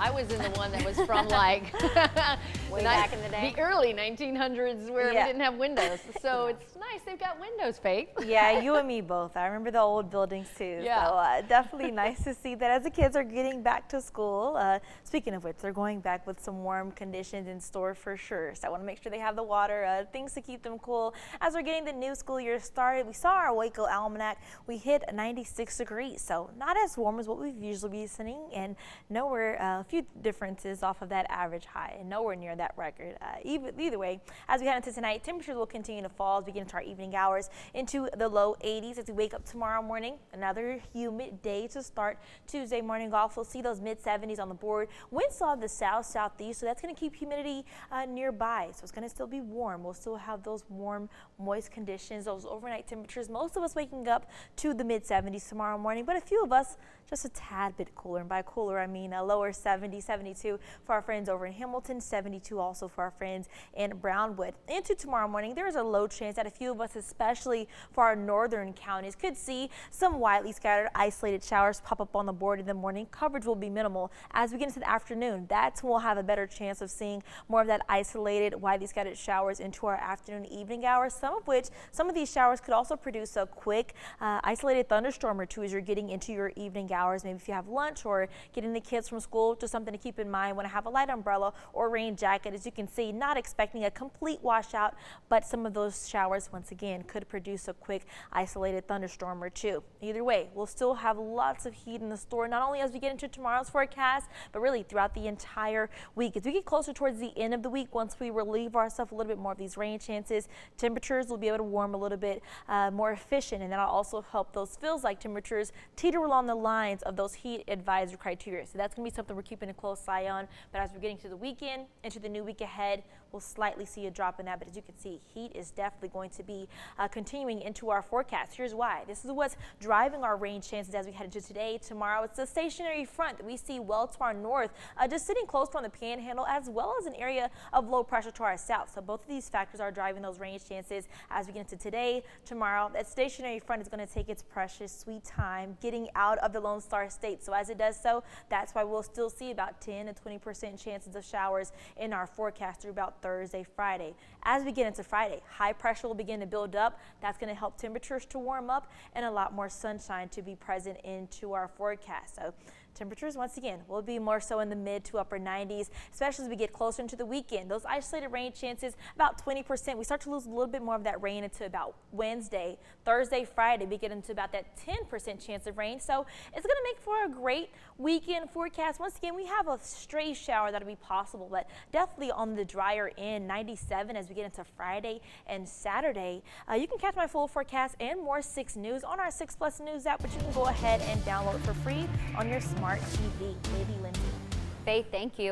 I was in the one that was from like way back in the day. The early 1900s where we didn't have windows. So it's nice they've got windows, Faith. Yeah, you and me both. I remember the old buildings too. Yeah. So definitely nice to see that as the kids are getting back to school. Speaking of which, they're going back with some warm conditions in store for sure. So I want to make sure they have the water, things to keep them cool. As we're getting the new school year started, we saw our Waco almanac. We hit 96 degrees, so not as warm as what we've usually been seeing, and nowhere, a few differences off of that average high, and nowhere near that record. Either way, as we head into tonight, temperatures will continue to fall as we get into our evening hours into the low 80s as we wake up tomorrow morning. Another humid day to start Tuesday morning off. We'll see those mid 70s on the board. Winds saw the southeast, so that's going to keep humidity nearby. So it's going to still be warm. We'll still have those warm, moist conditions, those overnight temperatures. Most of us waking up to the mid 70s tomorrow morning, but a few of us just a tad bit cooler. And by cooler, I mean a lower 70, 72 for our friends over in Hamilton, 72 also for our friends in Brownwood. Into tomorrow morning, there is a low chance that a few of us, especially for our northern counties, could see some widely scattered isolated showers pop up on the board in the morning. Coverage will be minimal. As we get into the afternoon, that's when we'll have a better chance of seeing more of that isolated, widely scattered showers into our afternoon, evening hours, some of these showers could also produce a quick isolated thunderstorm or two as you're getting into your evening hours. Maybe if you have lunch or getting the kids from school, just something to keep in mind when I have a light umbrella or rain jacket. As you can see, not expecting a complete washout, but some of those showers once again could produce a quick isolated thunderstorm or two. Either way, we'll still have lots of heat in the store, not only as we get into tomorrow's forecast, but really throughout the entire week. As we get closer towards the end of the week, once we relieve ourselves a little bit more of these rain chances, temperatures will be able to warm a little bit more efficient, and that'll also help those feels like temperatures teeter along the lines of those heat advisory criteria. So that's going to be something we're keeping a close eye on. But as we're getting to the weekend, into the new week ahead, we'll slightly see a drop in that. But as you can see, heat is definitely going to be continuing into our forecast. Here's why. This is what's driving our rain chances as we head into today, tomorrow. It's the stationary front that we see well to our north, just sitting close to on the panhandle, as well as an area of low pressure to our south. So both of these factors are driving those rain chances as we get into today, tomorrow. That stationary front is going to take its precious sweet time getting out of the Lone Star State. So as it does so, that's why we'll still see about 10 to 20% chances of showers in our forecast through about Thursday, Friday. As we get into Friday, high pressure will begin to build up. That's going to help temperatures to warm up and a lot more sunshine to be present into our forecast. So temperatures, once again, will be more so in the mid to upper 90s, especially as we get closer into the weekend. Those isolated rain chances, about 20%. We start to lose a little bit more of that rain into about Wednesday, Thursday, Friday. We get into about that 10% chance of rain. So it's going to make for a great weekend forecast. Once again, we have a stray shower that'll be possible, but definitely on the drier end, 97 as we get into Friday and Saturday. You can catch my full forecast and more 6 News on our 6 Plus News app, which you can go ahead and download for free on your smart TV. Lady Lindsay. Faith, thank you.